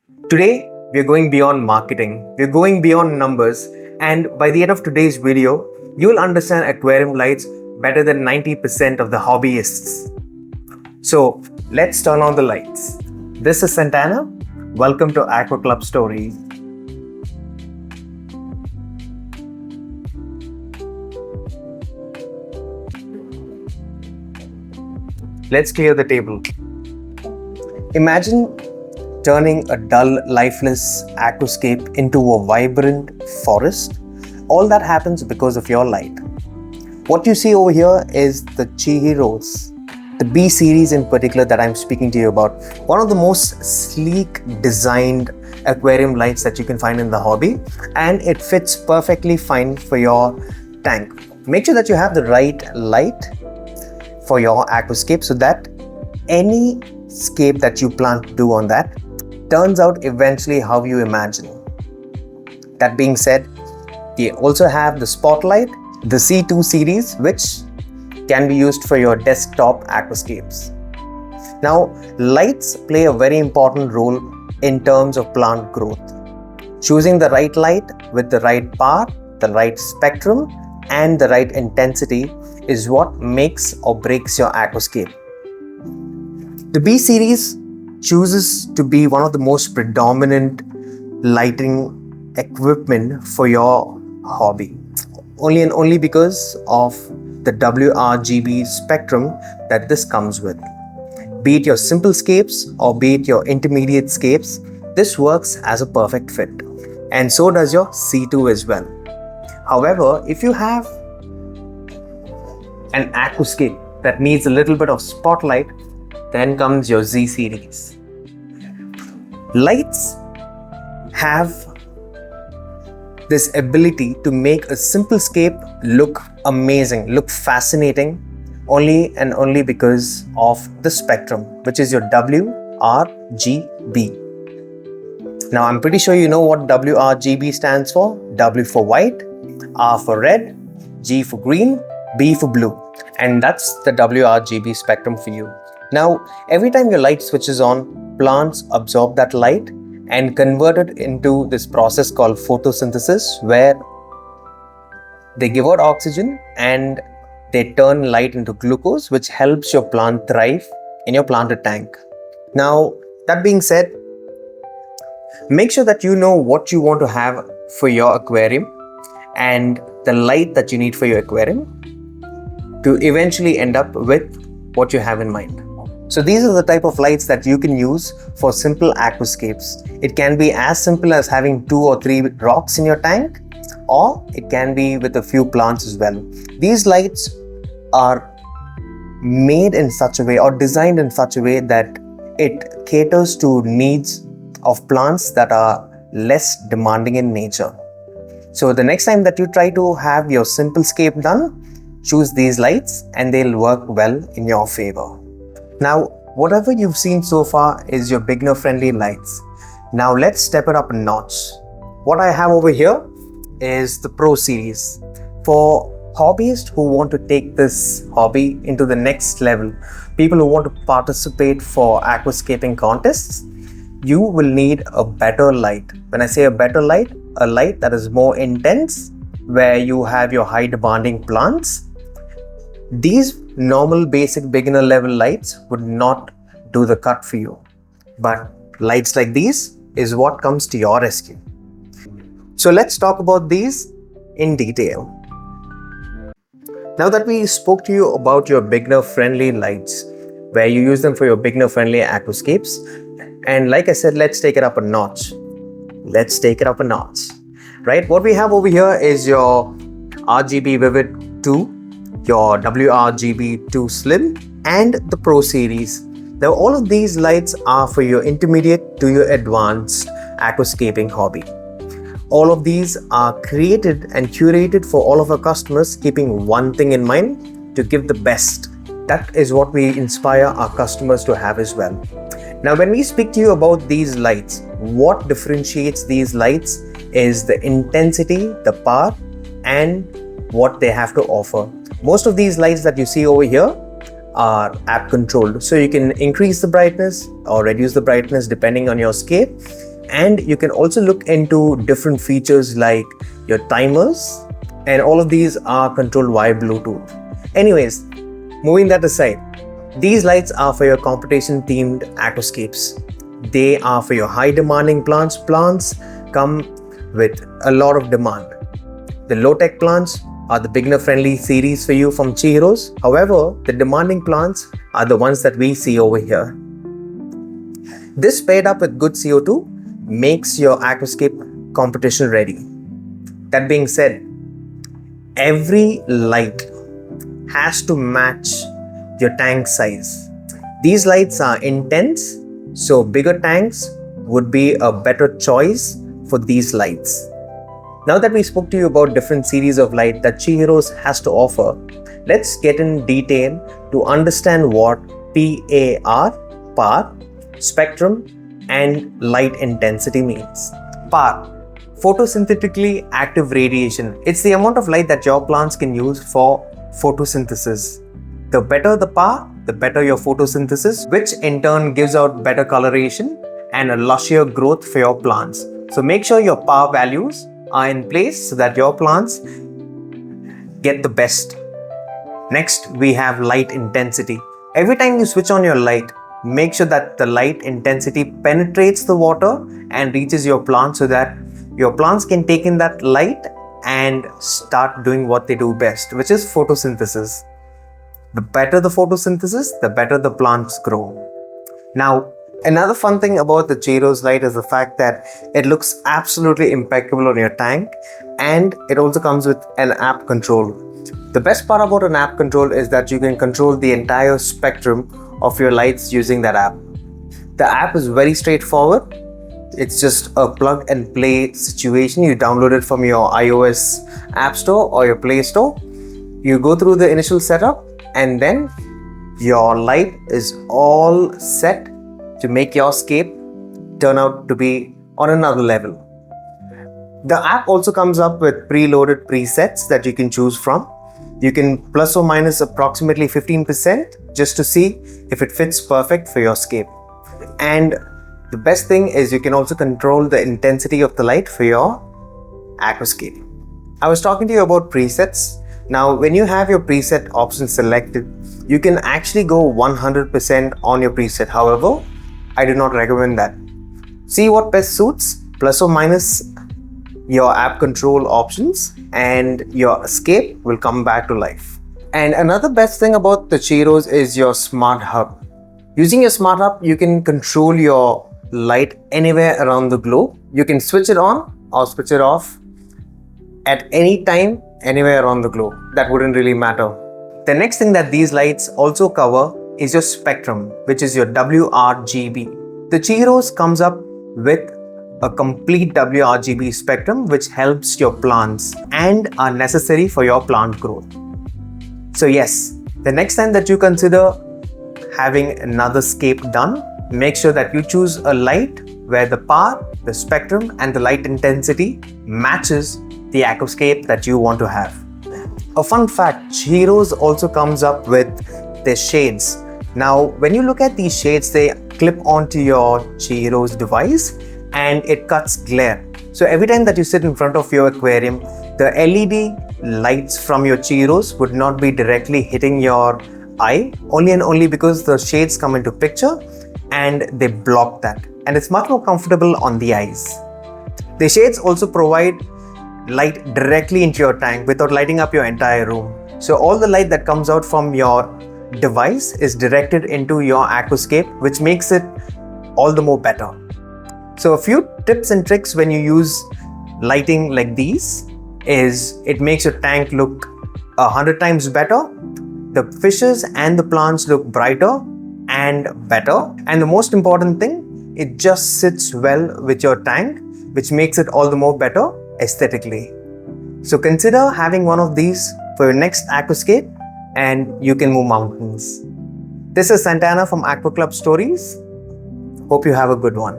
Today, we're going beyond marketing, we're going beyond numbers, and by the end of today's video, you'll understand aquarium lights better than 90% of the hobbyists. So, let's turn on the lights. This is Santana. Welcome to Aqua Club Stories. Let's clear the table. Imagine turning a dull, lifeless aquascape into a vibrant forest. All that happens because of your light. What you see over here is the Chihiros, the B series in particular that I'm speaking to you about. One of the most sleek designed aquarium lights that you can find in the hobby, and it fits perfectly fine for your tank. Make sure that you have the right light for your aquascape so that any scape that you plan to do on that turns out eventually how you imagine. That being said, we also have the spotlight, the C2 series, which can be used for your desktop aquascapes. Now, lights play a very important role in terms of plant growth. Choosing the right light with the right power, the right spectrum, and the right intensity is what makes or breaks your aquascape. The B series chooses to be one of the most predominant lighting equipment for your hobby, only and only because of the WRGB spectrum that this comes with. Be it your simple scapes or be it your intermediate scapes, this works as a perfect fit, and so does your C2 as well. However, if you have an aquascape that needs a little bit of spotlight, then comes your Z series. Lights have this ability to make a simple scape look amazing, look fascinating, only and only because of the spectrum, which is your WRGB. Now, I'm pretty sure you know what WRGB stands for. W for white, R for red, G for green, B for blue. And that's the WRGB spectrum for you. Now, every time your light switches on, plants absorb that light and convert it into this process called photosynthesis, where they give out oxygen and they turn light into glucose, which helps your plant thrive in your planted tank. Now, that being said, make sure that you know what you want to have for your aquarium and the light that you need for your aquarium to eventually end up with what you have in mind. So these are the type of lights that you can use for simple aquascapes. It can be as simple as having 2 or 3 rocks in your tank, or it can be with a few plants as well. These lights are made in such a way or designed in such a way that it caters to needs of plants that are less demanding in nature. So the next time that you try to have your simple scape done, choose these lights and they'll work well in your favor. Now, whatever you've seen so far is your beginner friendly lights. Now let's step it up a notch. What I have over here is the Pro series. For hobbyists who want to take this hobby into the next level, people who want to participate for aquascaping contests, you will need a better light. When I say a better light, a light that is more intense, where you have your high demanding plants. These normal basic beginner level lights would not do the cut for you, but lights like these is what comes to your rescue. So let's talk about these in detail. Now that we spoke to you about your beginner friendly lights, where you use them for your beginner friendly aquascapes, and like I said, let's take it up a notch. Right? What we have over here is your RGB Vivid 2, your WRGB2 Slim, and the Pro series. Now, all of these lights are for your intermediate to your advanced aquascaping hobby. All of these are created and curated for all of our customers, keeping one thing in mind: to give the best. That is what we inspire our customers to have as well. Now, when we speak to you about these lights, what differentiates these lights is the intensity, the power, and what they have to offer. Most of these lights that you see over here are app controlled, so you can increase the brightness or reduce the brightness depending on your scape, And you can also look into different features like your timers, and all of these are controlled via Bluetooth. Anyways, moving that aside, these lights are for your competition themed aquascapes. They are for your high demanding plants. Plants come with a lot of demand. The low tech plants are the beginner friendly series for you from Chi Heroes. However, the demanding plants are the ones that we see over here. This paired up with good CO2 makes your aquascape competition ready. That being said, every light has to match your tank size. These lights are intense, so bigger tanks would be a better choice for these lights. Now that we spoke to you about different series of light that Chi Heroes has to offer, let's get in detail to understand what PAR, spectrum, and light intensity means. PAR, photosynthetically active radiation. It's the amount of light that your plants can use for photosynthesis. The better the PAR, the better your photosynthesis, which in turn gives out better coloration and a luscier growth for your plants. So make sure your PAR values are in place so that your plants get the best. Next, we have light intensity. Every time you switch on your light, make sure that the light intensity penetrates the water and reaches your plant so that your plants can take in that light and start doing what they do best, which is photosynthesis. The better the photosynthesis, the better the plants grow. Now, another fun thing about the Chi Heroes light is the fact that it looks absolutely impeccable on your tank, and it also comes with an app control. The best part about an app control is that you can control the entire spectrum of your lights using that app. The app is very straightforward. It's just a plug and play situation. You download it from your iOS App Store or your Play Store. You go through the initial setup, and then your light is all set to make your scape turn out to be on another level. The app also comes up with preloaded presets that you can choose from. You can plus or minus approximately 15% just to see if it fits perfect for your scape. And the best thing is you can also control the intensity of the light for your aquascape. I was talking to you about presets. Now, when you have your preset option selected, you can actually go 100% on your preset. However, I do not recommend that. See what best suits, plus or minus your app control options, and your escape will come back to life. And another best thing about the Chi Heroes is your smart hub. Using your smart hub, you can control your light anywhere around the globe. You can switch it on or switch it off at any time, anywhere around the globe. That wouldn't really matter. The next thing that these lights also cover is your spectrum, which is your WRGB. The Chi Heroes comes up with a complete WRGB spectrum which helps your plants and are necessary for your plant growth. So yes, the next time that you consider having another scape done, make sure that you choose a light where the PAR, the spectrum, and the light intensity matches the aquascape that you want to have. A fun fact, Chi Heroes also comes up with their shades. Now, when you look at these shades, they clip onto your Chi Heroes device and it cuts glare. So every time that you sit in front of your aquarium, the LED lights from your Chi Heroes would not be directly hitting your eye, only and only because the shades come into picture and they block that. And it's much more comfortable on the eyes. The shades also provide light directly into your tank without lighting up your entire room. So all the light that comes out from your device is directed into your aquascape, which makes it all the more better. So a few tips and tricks when you use lighting like these is it makes your tank look 100 times better. The fishes and the plants look brighter and better. And the most important thing, it just sits well with your tank, which makes it all the more better aesthetically. So consider having one of these for your next aquascape and you can move mountains. This is Santana from Aqua Club Stories. Hope you have a good one.